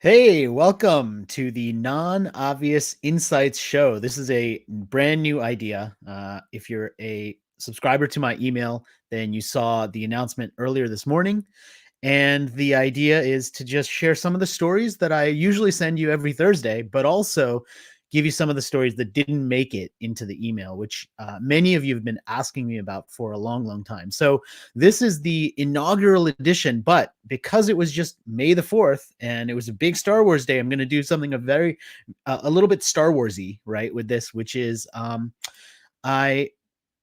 Hey, welcome to the Non-Obvious Insights Show. This is a brand new idea. If you're a subscriber to my email, then you saw the announcement earlier this morning. And the idea is to just share some of the stories that I usually send you every Thursday, but also give you some of the stories that didn't make it into the email, which many of you have been asking me about for a long, long time. So this is the inaugural edition, but because it was just May the 4th and it was a big Star Wars day, I'm going to do something a little bit Star Warsy, right, with this, which is I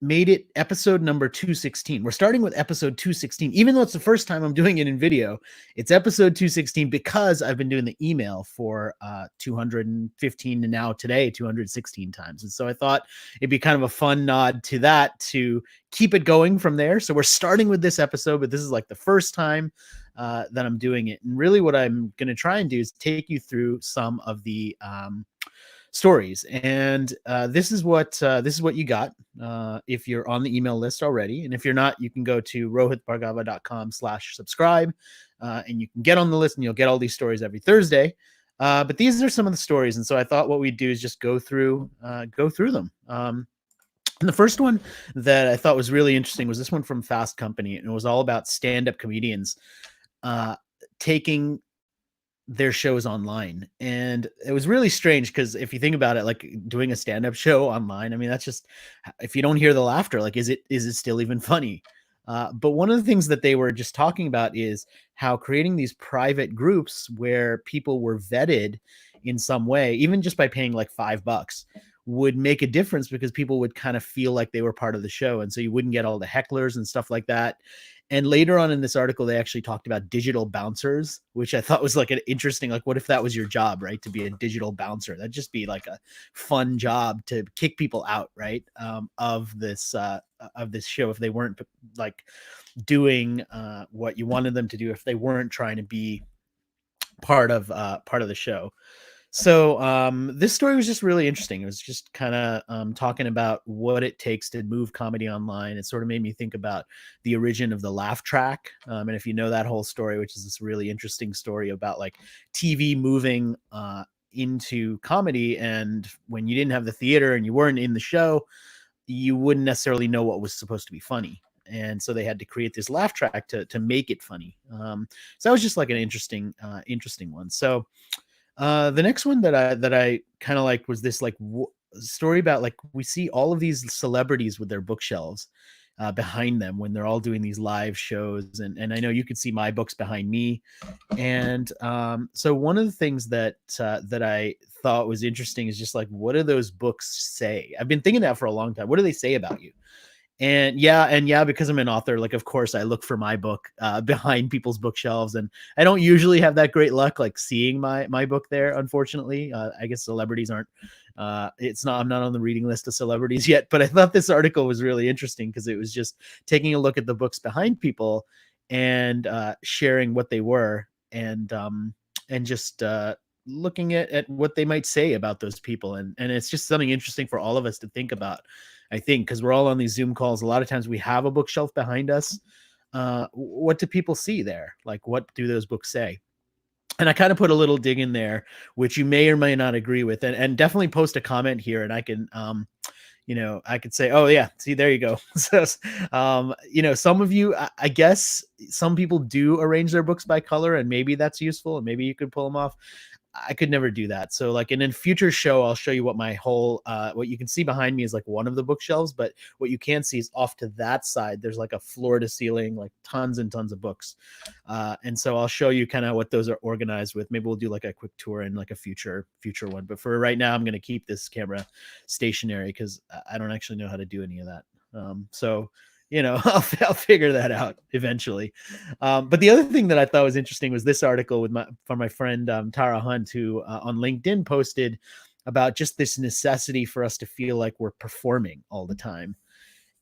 made it episode number 216. We're starting with episode 216, even though it's the first time I'm doing it in video. It's episode 216 because I've been doing the email for 215 and now today 216 times. And so I thought it'd be kind of a fun nod to that to keep it going from there. So we're starting with this episode, but this is like the first time that I'm doing it. And really what I'm going to try and do is take you through some of the stories. And this is what you got if you're on the email list already. And if you're not, you can go to rohitbhargava.com/subscribe and you can get on the list and you'll get all these stories every Thursday. But these are some of the stories. And so I thought what we'd do is just go through them. And the first one that I thought was really interesting was this one from Fast Company. And it was all about stand-up comedians taking their shows online. And it was really strange because if you think about it, like doing a stand-up show online, I mean, that's just, if you don't hear the laughter, like, is it still even funny? But one of the things that they were just talking about is how creating these private groups where people were vetted in some way, even just by paying like $5, would make a difference because people would kind of feel like they were part of the show. And so you wouldn't get all the hecklers and stuff like that. And later on in this article, they actually talked about digital bouncers, which I thought was like an interesting, like, what if that was your job, right? To be a digital bouncer. That'd just be like a fun job to kick people out, right? Of this show if they weren't like doing what you wanted them to do, if they weren't trying to be part of the show. So this story was just really interesting. It was just kind of talking about what it takes to move comedy online. It sort of made me think about the origin of the laugh track. And if you know that whole story, which is this really interesting story about like TV moving into comedy. And when you didn't have the theater and you weren't in the show, you wouldn't necessarily know what was supposed to be funny. And so they had to create this laugh track to make it funny. So that was just like an interesting one. So the next one that I kind of liked was this like story about like we see all of these celebrities with their bookshelves behind them when they're all doing these live shows, and I know you could see my books behind me, and so one of the things that I thought was interesting is just like, what do those books say? I've been thinking that for a long time. What do they say about you? And yeah, because I'm an author, like, of course, I look for my book behind people's bookshelves, and I don't usually have that great luck, like seeing my book there. Unfortunately, I guess celebrities aren't. I'm not on the reading list of celebrities yet, but I thought this article was really interesting because it was just taking a look at the books behind people and sharing what they were, and just looking at what they might say about those people, and it's just something interesting for all of us to think about. I think because we're all on these Zoom calls, a lot of times we have a bookshelf behind us. What do people see there? Like, what do those books say? And I kind of put a little dig in there, which you may or may not agree with, and definitely post a comment here, and I can, I could say, oh yeah, see, there you go. So, some of you, I guess, some people do arrange their books by color, and maybe that's useful, and maybe you could pull them off. I could never do that. So like in a future show, I'll show you what my whole, what you can see behind me is like one of the bookshelves, but what you can't see is off to that side. There's like a floor to ceiling, like tons and tons of books. And so I'll show you kind of what those are organized with. Maybe we'll do like a quick tour in like a future one. But for right now, I'm going to keep this camera stationary because I don't actually know how to do any of that. I'll figure that out eventually. But the other thing that I thought was interesting was this article from my friend Tara Hunt, who on LinkedIn posted about just this necessity for us to feel like we're performing all the time.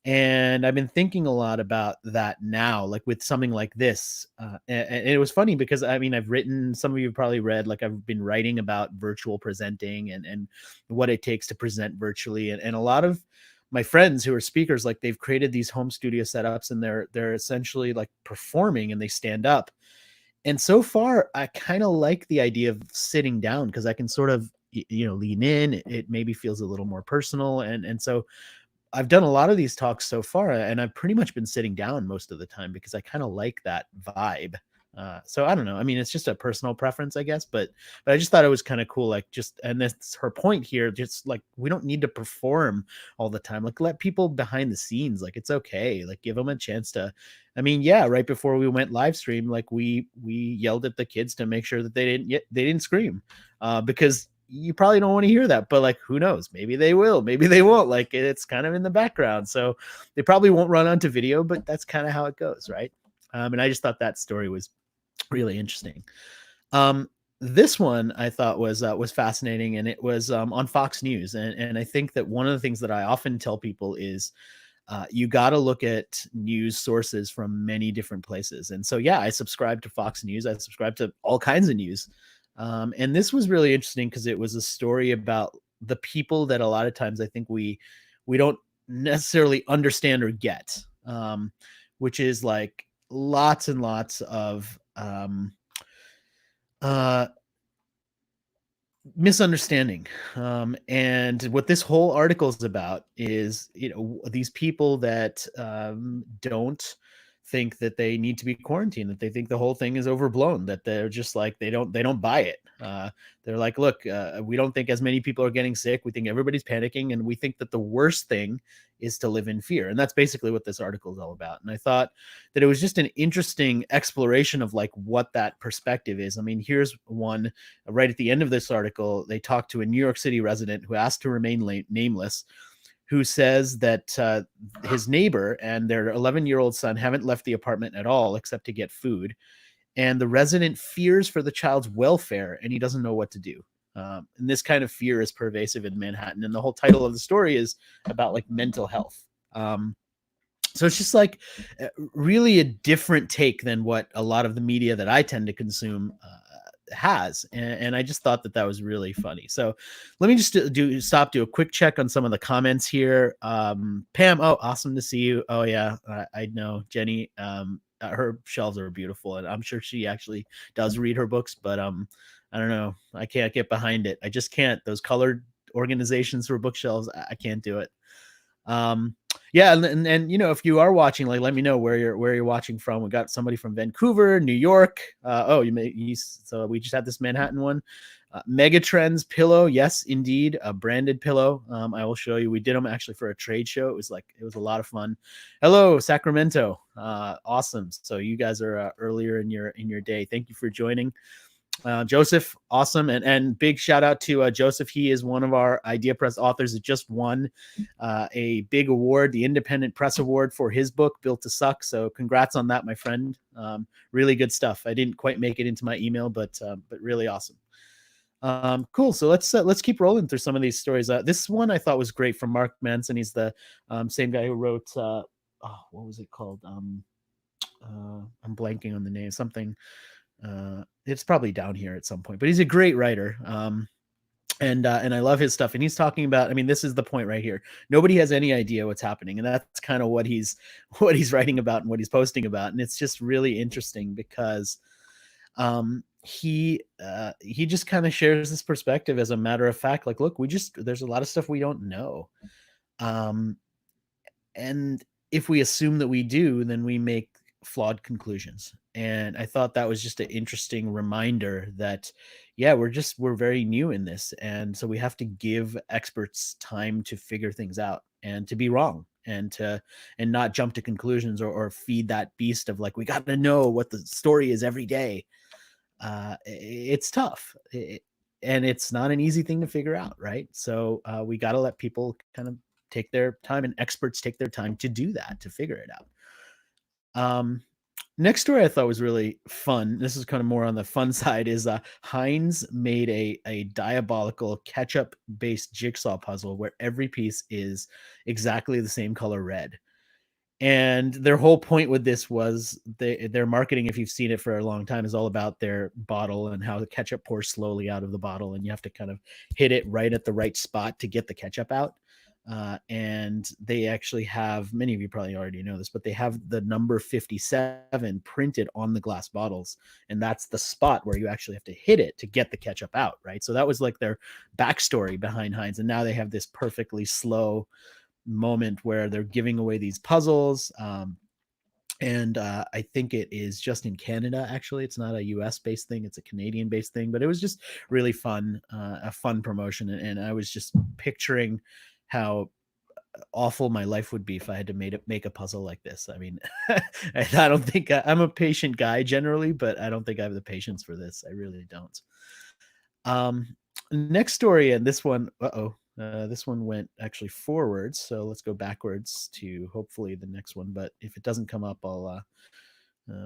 And I've been thinking a lot about that now, like with something like this. And it was funny because, I mean, I've written, some of you have probably read, like I've been writing about virtual presenting and what it takes to present virtually. And a lot of my friends who are speakers, like they've created these home studio setups and they're essentially like performing and they stand up. And so far, I kind of like the idea of sitting down because I can sort of lean in. It maybe feels a little more personal, and so I've done a lot of these talks so far, and I've pretty much been sitting down most of the time because I kind of like that vibe. So I don't know. I mean, it's just a personal preference, I guess, but I just thought it was kind of cool. Like, just and that's her point here. Just like we don't need to perform all the time. Like, let people behind the scenes. Like, it's okay. Like, give them a chance to. I mean, yeah. Right before we went live stream, like we yelled at the kids to make sure that they didn't scream, because you probably don't want to hear that, but like, who knows? Maybe they will, maybe they won't. Like, it's kind of in the background. So they probably won't run onto video, but that's kind of how it goes. Right. And I just thought that story was really interesting. Um, this one I thought was fascinating, and it was on Fox News. And I think that one of the things that I often tell people is you got to look at news sources from many different places. And so, yeah, I subscribe to Fox News. I subscribe to all kinds of news. And this was really interesting because it was a story about the people that a lot of times I think we don't necessarily understand or get, which is like lots and lots of uh, misunderstanding. And what this whole article is about is, these people that don't think that they need to be quarantined, that they think the whole thing is overblown, that they're just like, they don't buy it. They're like, look, we don't think as many people are getting sick. We think everybody's panicking, and we think that the worst thing is to live in fear. And that's basically what this article is all about. And I thought that it was just an interesting exploration of like what that perspective is. I mean, here's one right at the end of this article. They talked to a New York City resident who asked to remain nameless, who says that his neighbor and their 11-year-old son haven't left the apartment at all except to get food. And the resident fears for the child's welfare, and he doesn't know what to do. And this kind of fear is pervasive in Manhattan. And the whole title of the story is about like mental health. So it's just like really a different take than what a lot of the media that I tend to consume has. And I just thought that that was really funny. So let me just do a quick check on some of the comments here. Pam, oh, awesome to see you. Oh yeah, I know Jenny. Her shelves are beautiful, and I'm sure she actually does read her books, but I don't know, I can't get behind it. I just can't. Those colored organizations for bookshelves, I can't do it. Yeah, and if you are watching, like, let me know where you're watching from. We got somebody from Vancouver, New York. So we just had this Manhattan one. Megatrends pillow, yes, indeed, a branded pillow. I will show you. We did them actually for a trade show. It was a lot of fun. Hello, Sacramento. Awesome. So you guys are earlier in your day. Thank you for joining. Joseph, awesome. And big shout out to Joseph. He is one of our Idea Press authors that just won a big award, the Independent Press Award, for his book, Built to Suck. So congrats on that, my friend. Really good stuff. I didn't quite make it into my email, but really awesome. Cool. So let's keep rolling through some of these stories. This one I thought was great from Mark Manson. He's the same guy who wrote, what was it called? I'm blanking on the name, something. It's probably down here at some point, but he's a great writer. And I love his stuff. And he's talking about, I mean, this is the point right here. Nobody has any idea what's happening. And that's kind of what he's writing about and what he's posting about. And it's just really interesting because he just kind of shares this perspective as a matter of fact. Like, look, there's a lot of stuff we don't know. And if we assume that we do, then we make flawed conclusions. And I thought that was just an interesting reminder that, yeah, we're very new in this. And so we have to give experts time to figure things out and to be wrong and not jump to conclusions or feed that beast of like, we got to know what the story is every day. It's tough. And it's not an easy thing to figure out. Right. So we got to let people kind of take their time, and experts take their time to do that, to figure it out. Next story I thought was really fun. This is kind of more on the fun side. Is Heinz made a diabolical ketchup-based jigsaw puzzle where every piece is exactly the same color red. And their whole point with this was their marketing, if you've seen it for a long time, is all about their bottle and how the ketchup pours slowly out of the bottle, and you have to kind of hit it right at the right spot to get the ketchup out. And they actually have, many of you probably already know this, but they have the number 57 printed on the glass bottles, and that's the spot where you actually have to hit it to get the ketchup out, right? So that was like their backstory behind Heinz, and now they have this perfectly slow moment where they're giving away these puzzles. And I think it is just in Canada. Actually, it's not a U.S. based thing; it's a Canadian based thing. But it was just really fun, a fun promotion, and I was just picturing how awful my life would be if I had to make a puzzle like this. I mean, I don't think I'm a patient guy generally, but I don't think I have the patience for this. I really don't. Um, Next story, and this one, this one went actually forwards. So let's go backwards to hopefully the next one. But if it doesn't come up,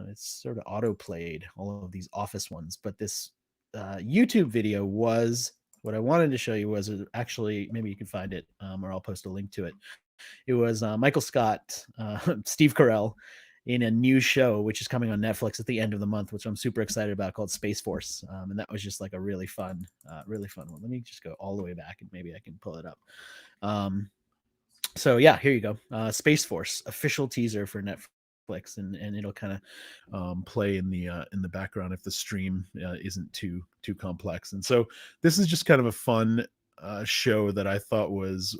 it's sort of auto played all of these Office ones. But this YouTube video was what I wanted to show you was actually, maybe you can find it, or I'll post a link to it. It was Michael Scott, Steve Carell, in a new show which is coming on Netflix at the end of the month, which I'm super excited about, called Space Force. And that was just like a really fun one. Let me just go all the way back and maybe I can pull it up. So yeah, here you go. Space Force official teaser for Netflix, and it'll kind of play in the background if the stream isn't too complex. And so this is just kind of a fun show that I thought was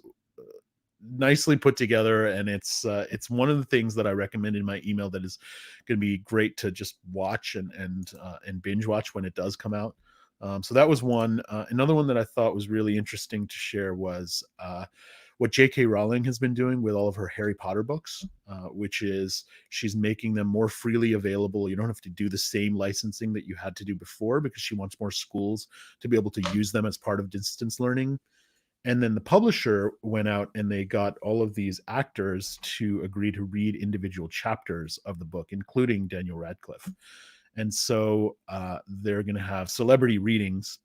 nicely put together, and it's one of the things that I recommend in my email that is going to be great to just watch and binge watch when it does come out. So that was one. Another one that I thought was really interesting to share was what J.K. Rowling has been doing with all of her Harry Potter books, which is she's making them more freely available. You don't have to do the same licensing that you had to do before, because she wants more schools to be able to use them as part of distance learning. And then the publisher went out and they got all of these actors to agree to read individual chapters of the book, including Daniel Radcliffe. And so they're going to have celebrity readings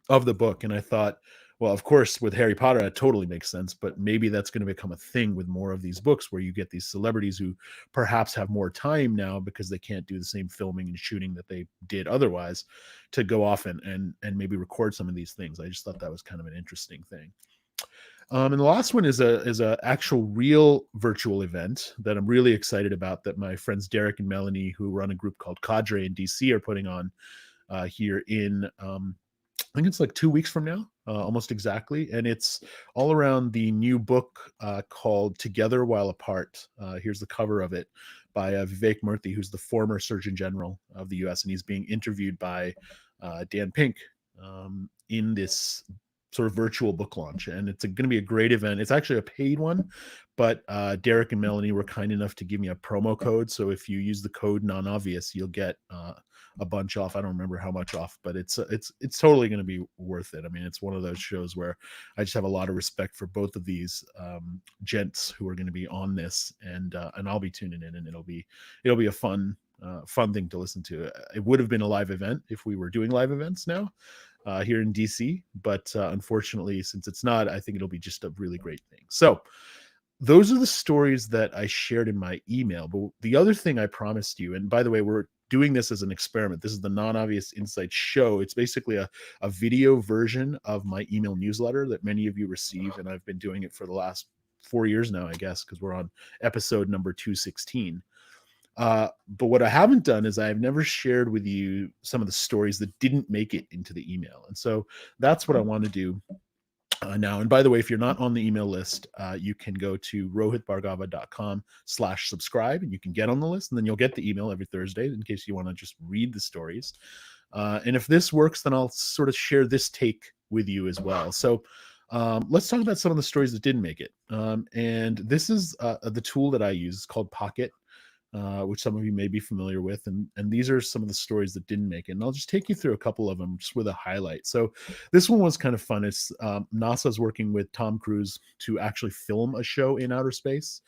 of the book. And I thought, well, of course, with Harry Potter, that totally makes sense, but maybe that's going to become a thing with more of these books, where you get these celebrities who perhaps have more time now because they can't do the same filming and shooting that they did otherwise, to go off and maybe record some of these things. I just thought that was kind of an interesting thing. And the last one is a actual real virtual event that I'm really excited about, that my friends Derek and Melanie, who run a group called Cadre in DC, are putting on here in I think it's like 2 weeks from now, almost exactly. And it's all around the new book called Together While Apart. Here's the cover of it, by Vivek Murthy, who's the former Surgeon General of the US. And he's being interviewed by Dan Pink in this sort of virtual book launch. And it's going to be a great event. It's actually a paid one, but Derek and Melanie were kind enough to give me a promo code. So if you use the code non-obvious, you'll get a bunch off. I don't remember how much off, but it's totally going to be worth it. I mean, it's one of those shows where I just have a lot of respect for both of these gents who are going to be on this, and I'll be tuning in, and it'll be a fun thing to listen to. It would have been a live event if we were doing live events now here in DC, but unfortunately, since it's not, I think it'll be just a really great thing. So those are the stories that I shared in my email. But the other thing I promised you, and by the way, we're doing this as an experiment. This is the Non-Obvious Insights show. It's basically a video version of my email newsletter that many of you receive, and I've been doing it for the last 4 years now, I guess, because we're on episode number 216. But what I haven't done is I've never shared with you some of the stories that didn't make it into the email. And so that's what I want to do now. And by the way, if you're not on the email list, you can go to rohitbhargava.com/subscribe, and you can get on the list, and then you'll get the email every Thursday in case you want to just read the stories. And if this works, then I'll sort of share this take with you as well. So let's talk about some of the stories that didn't make it. And this is the tool that I use. It's called Pocket, which some of you may be familiar with. And these are some of the stories that didn't make it. And I'll just take you through a couple of them just with a highlight. So this one was kind of fun. It's NASA's working with Tom Cruise to actually film a show in outer space.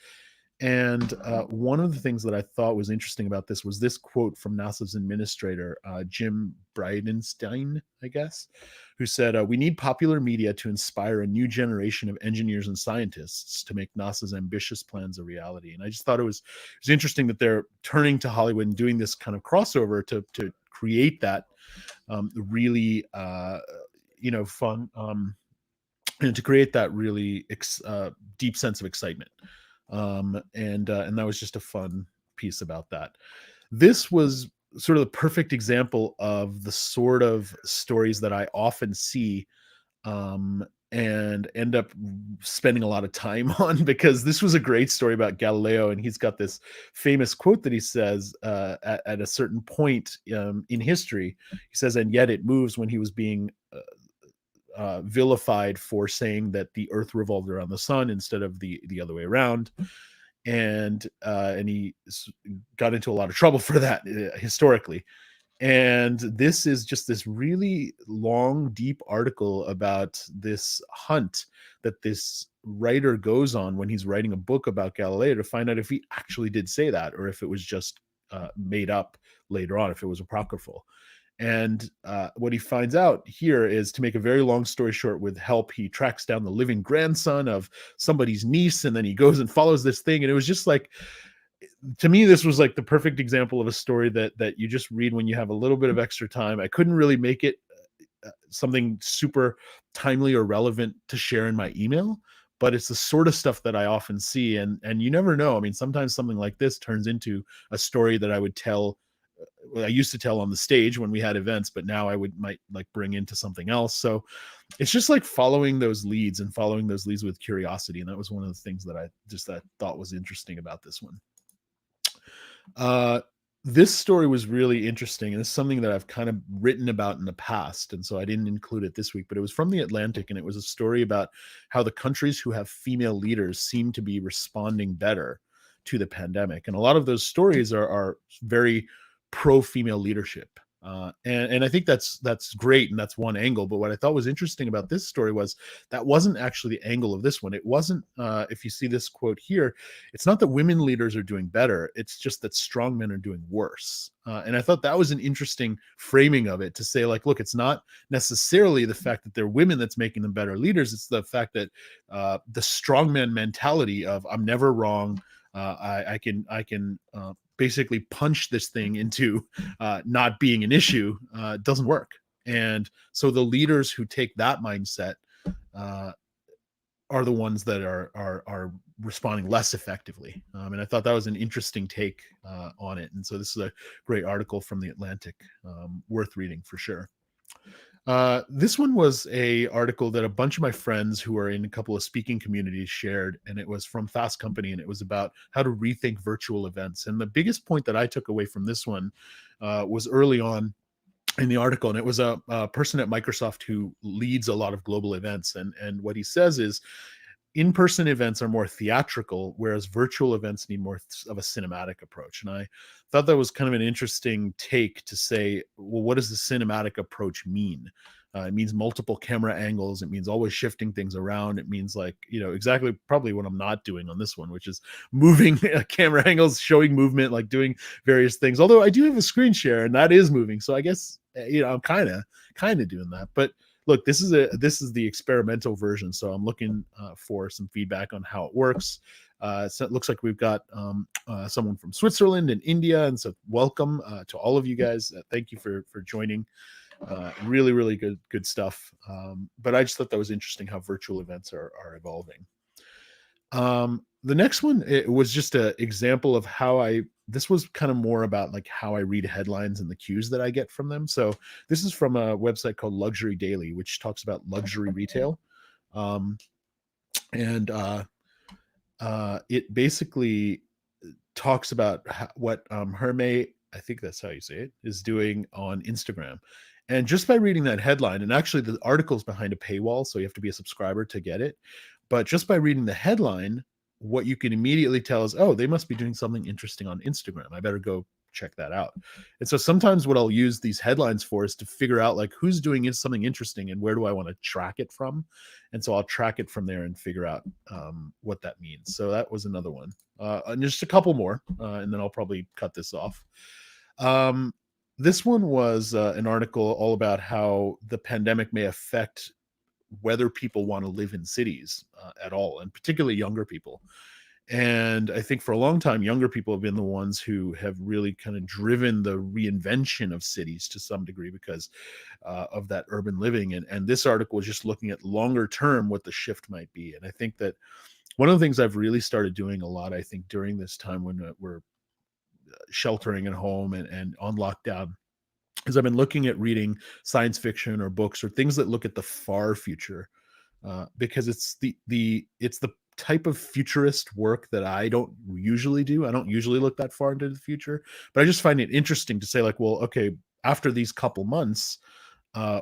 And one of the things that I thought was interesting about this was this quote from NASA's administrator, Jim Bridenstine, I guess, who said, "We need popular media to inspire a new generation of engineers and scientists to make NASA's ambitious plans a reality." And I just thought it was interesting that they're turning to Hollywood and doing this kind of crossover to create that really, fun and to create that really deep sense of excitement. And that was just a fun piece about that. This was sort of the perfect example of the sort of stories that I often see, and end up spending a lot of time on, because this was a great story about Galileo, and he's got this famous quote that he says at a certain point in history. He says, "And yet it moves," when he was being vilified for saying that the Earth revolved around the sun instead of the other way around, and he got into a lot of trouble for that historically. And this is just this really long, deep article about this hunt that this writer goes on when he's writing a book about Galileo, to find out if he actually did say that, or if it was just made up later on, if it was apocryphal. And what he finds out here is, to make a very long story short, with help, he tracks down the living grandson of somebody's niece, and then he goes and follows this thing. And it was just like, to me, this was like the perfect example of a story that you just read when you have a little bit of extra time. I couldn't really make it something super timely or relevant to share in my email, but it's the sort of stuff that I often see. And you never know. I mean, sometimes something like this turns into a story that I would tell. I used to tell on the stage when we had events, but now I might like bring into something else. So it's just like following those leads, and following those leads with curiosity. And that was one of the things that I thought was interesting about this one. Uh, this story was really interesting, and it's something that I've kind of written about in the past, and so I didn't include it this week. But it was from the Atlantic, and it was a story about how the countries who have female leaders seem to be responding better to the pandemic. And a lot of those stories are very pro female leadership. And I think that's great, and that's one angle. But what I thought was interesting about this story was that wasn't actually the angle of this one. It wasn't, if you see this quote here, it's not that women leaders are doing better. It's just that strong men are doing worse. And I thought that was an interesting framing of it, to say, like, look, it's not necessarily the fact that they're women that's making them better leaders. It's the fact that the strongman mentality of, I'm never wrong. I can basically punch this thing into not being an issue, doesn't work. And so the leaders who take that mindset are the ones that are responding less effectively. And I thought that was an interesting take on it. And so this is a great article from the Atlantic, worth reading for sure. This one was a article that a bunch of my friends who are in a couple of speaking communities shared, and it was from Fast Company, and it was about how to rethink virtual events. And the biggest point that I took away from this one was early on in the article, and it was a person at Microsoft who leads a lot of global events. And what he says is, in-person events are more theatrical, whereas virtual events need more of a cinematic approach. And I thought that was kind of an interesting take, to say, well, what does the cinematic approach mean? It means multiple camera angles. It means always shifting things around. It means, like, exactly probably what I'm not doing on this one, which is moving camera angles, showing movement, like doing various things. Although I do have a screen share, and that is moving. So I guess, I'm kind of doing that. But look, this is the experimental version, so I'm looking for some feedback on how it works. So it looks like we've got someone from Switzerland and India, and so welcome to all of you guys. Thank you for joining. Really, really good stuff. But I just thought that was interesting how virtual events are evolving. The next one, it was just an example of how this was kind of more about like how I read headlines and the cues that I get from them. So this is from a website called Luxury Daily, which talks about luxury retail. And it basically talks about what Hermé, I think that's how you say it, is doing on Instagram. And just by reading that headline, and actually the article's behind a paywall, so you have to be a subscriber to get it. But just by reading the headline, what you can immediately tell is, oh, they must be doing something interesting on Instagram. I better go check that out. And so sometimes what I'll use these headlines for is to figure out, like, who's doing something interesting and where do I want to track it from. And so I'll track it from there and figure out what that means. So that was another one. And just a couple more, and then I'll probably cut this off. This one was an article all about how the pandemic may affect whether people want to live in cities at all, and particularly younger people. And I think for a long time, younger people have been the ones who have really kind of driven the reinvention of cities to some degree because of that urban living. And this article is just looking at longer term what the shift might be. And I think that one of the things I've really started doing a lot, I think, during this time when we're sheltering at home and on lockdown, is I've been looking at reading science fiction or books or things that look at the far future, because it's the type of futurist work that I don't usually do. I don't usually look that far into the future, but I just find it interesting to say, like, well, okay, after these couple months,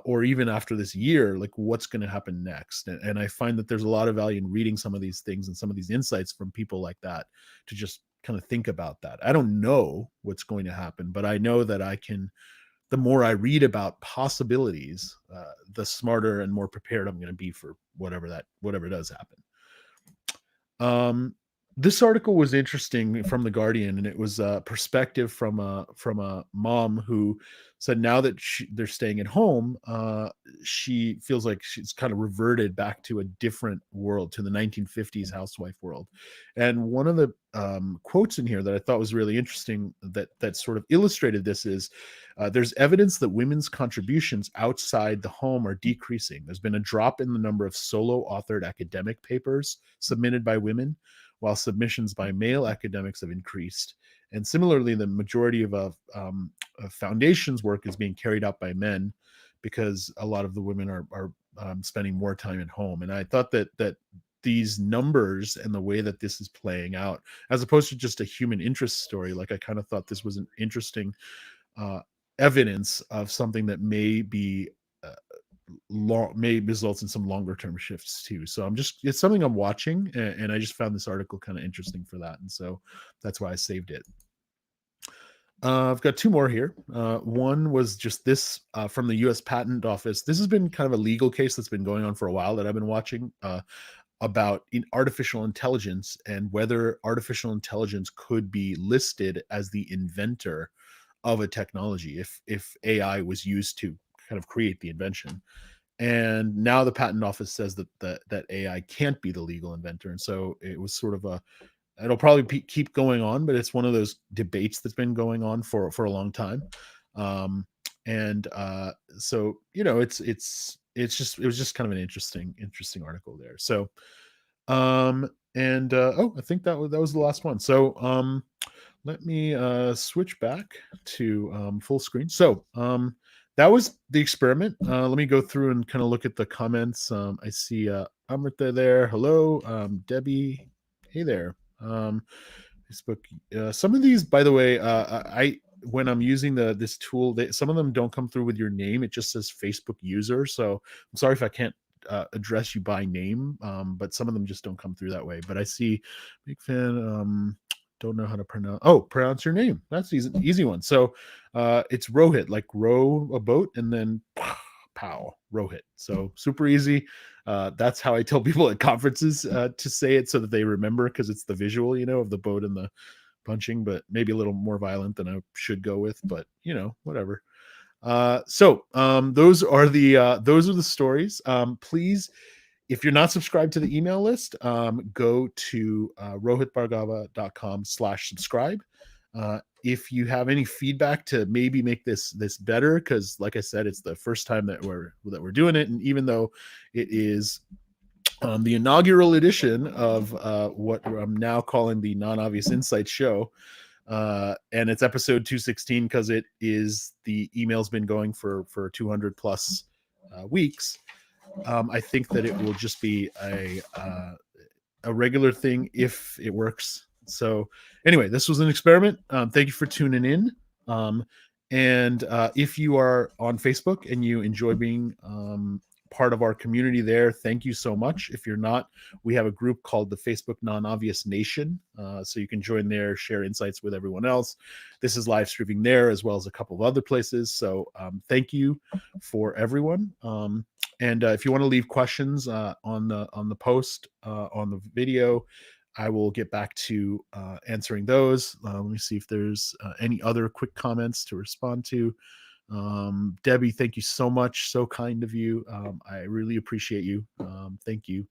or even after this year, like what's going to happen next? And I find that there's a lot of value in reading some of these things and some of these insights from people like that to just kind of think about that. I don't know what's going to happen, but I know that I can. The more I read about possibilities, the smarter and more prepared I'm going to be for whatever does happen. Um, this article was interesting from the Guardian, and it was a perspective from a mom who said now that they're staying at home, she feels like she's kind of reverted back to a different world, to the 1950s housewife world. And one of the quotes in here that I thought was really interesting that sort of illustrated this is, there's evidence that women's contributions outside the home are decreasing. There's been a drop in the number of solo authored academic papers submitted by women, while submissions by male academics have increased. And similarly, the majority of foundations work is being carried out by men because a lot of the women are spending more time at home. And I thought that these numbers and the way that this is playing out, as opposed to just a human interest story, like I kind of thought this was an interesting uh, evidence of something that may be uh, may result in some longer term shifts too. So it's something I'm watching, and I just found this article kind of interesting for that, and so that's why I saved it. I've got two more here. One was just this from the U.S. Patent Office. This has been kind of a legal case that's been going on for a while that I've been watching, about artificial intelligence and whether artificial intelligence could be listed as the inventor of a technology if AI was used to kind of create the invention. And now the patent office says that AI can't be the legal inventor, and so it was sort of a, it'll probably keep going on, but it's one of those debates that's been going on for a long time. um and so it was just kind of an interesting article there. So and oh, I think that was the last one. So let me switch back to full screen. So that was the experiment. Let me go through and kind of look at the comments. I see Amrita there. Hello, Debbie. Hey there. Facebook. Some of these, by the way, I when I'm using this tool, some of them don't come through with your name. It just says Facebook user. So I'm sorry if I can't address you by name, but some of them just don't come through that way. But I see big fan. Don't know how to pronounce your name. That's easy one. So it's Rohit, like row a boat and then pow, Rohit. So super easy. That's how I tell people at conferences to say it so that they remember, because it's the visual, of the boat and the punching, but maybe a little more violent than I should go with, but whatever. Those are the stories. Please, if you're not subscribed to the email list, go to rohitbhargava.com/subscribe. If you have any feedback to maybe make this better, because like I said, it's the first time that we're doing it, and even though it is the inaugural edition of what I'm now calling the Non-Obvious Insights Show, and it's episode 216 because the email's been going for 200 plus weeks. I think that it will just be a regular thing if it works. So anyway, this was an experiment. Thank you for tuning in. And if you are on Facebook and you enjoy being part of our community there, thank you so much. If you're not, we have a group called the Facebook Non-Obvious Nation. So you can join there, share insights with everyone else. This is live streaming there as well as a couple of other places. So thank you for everyone. And if you want to leave questions on the post on the video, I will get back to answering those. Let me see if there's any other quick comments to respond to. Debbie, thank you so much. So kind of you. I really appreciate you. Thank you.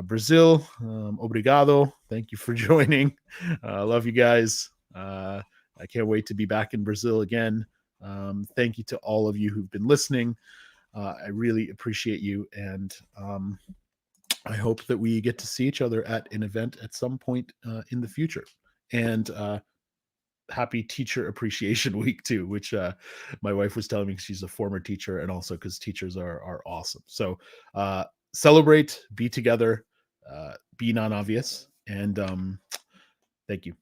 Brazil, obrigado. Thank you for joining. I love you guys. I can't wait to be back in Brazil again. Thank you to all of you who've been listening. I really appreciate you, and I hope that we get to see each other at an event at some point in the future. And happy Teacher Appreciation Week too, which my wife was telling me she's a former teacher, and also because teachers are awesome. So celebrate, be together, be non-obvious, and thank you.